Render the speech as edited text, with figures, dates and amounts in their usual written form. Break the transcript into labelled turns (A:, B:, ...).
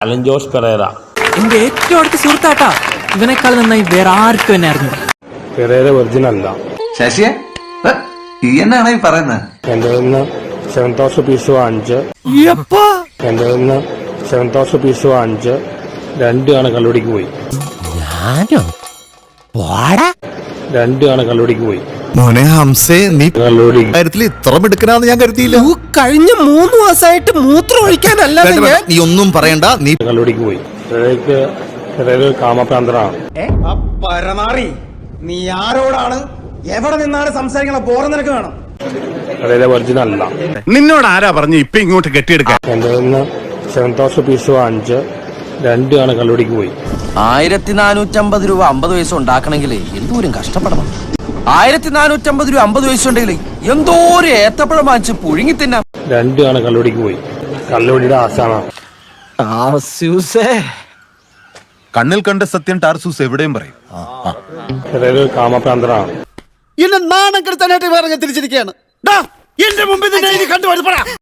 A: Allen Jose Pereira
B: എന്റെ ഏറ്റവും അടുത്ത സുഹൃത്താട്ടാ. ഇവനേക്കാൾ നന്നായി വേറെ ആർക്കും എന്നെ അറിഞ്ഞു.
A: പെരേര ഒറിജിനൽ അല്ല.
C: ശശിയെ ഈ എന്നാണ് ഈ പറയുന്നത്?
A: എന്റെ നിന്ന് 7,000 പീസ് വാങ്ങിച്ച് എന്റെ നിന്ന് 7,000 പീസ് വാങ്ങിച്ച് 2 ആണ് കല്ലുടിക്ക് പോയി. 2 ആണ് കല്ലുടിക്ക് പോയി.
D: മോനെ ഹംസേ, നീ
A: കല്ലുടി
D: കാര്യത്തിൽ ഇത്ര മിടുക്കനാന്ന് ഞാൻ കരുതിയില്ല.
B: കഴിഞ്ഞ 3 മാസമായിട്ട് മൂത്രം ഒഴിക്കാനല്ലാതെ ഞാൻ
D: നീ ഒന്നും പറയണ്ട. നീ
A: കല്ലുടിക്ക് പോയി. പെരേര കാമപ്രാന്തരാണ്.
E: പരമാറി നീ ആരോടാണ് എവിടെ നിന്നാണ് സംസാരിക്കണ ബോറം നിനക്ക് വേണം.
A: പെരേര ഒറിജിനൽ അല്ല.
F: നിന്നോട് ആരാ പറഞ്ഞു ഇപ്പൊ ഇങ്ങോട്ട് കെട്ടിയെടുക്കാൻ?
A: എന്റെ നിന്ന് 7,000 പീസ് വാങ്ങിച്ച് 2 ആണ് കല്ലുടിക്ക് പോയി.
G: 1450 രൂപ 50 പൈസ ഉണ്ടാക്കണമെങ്കിൽ എന്തോരം കഷ്ടപ്പെടണം. 1450 രൂപ 50 പൈസ ഉണ്ടെങ്കിൽ എന്തോരം ഏത്തപ്പഴം വാങ്ങിച്ച് പുഴുങ്ങി തിന്നാം.
A: 2 ആണ് കല്ലുടിക്ക് പോയി. കല്ലുടിയുടെ ആശാനാണ്.
F: കണ്ണിൽ കണ്ട സത്യം ടാർസൂസ് എവിടെയും പറയും.
A: പെരേര കാമപ്രാന്തരാണ്.
D: എന്നെ നാണം കെടുത്താനായിട്ട് വേറെ തിരിച്ചിരിക്കുകയാണ്. എന്റെ മുമ്പിൽ കണ്ടുപോയി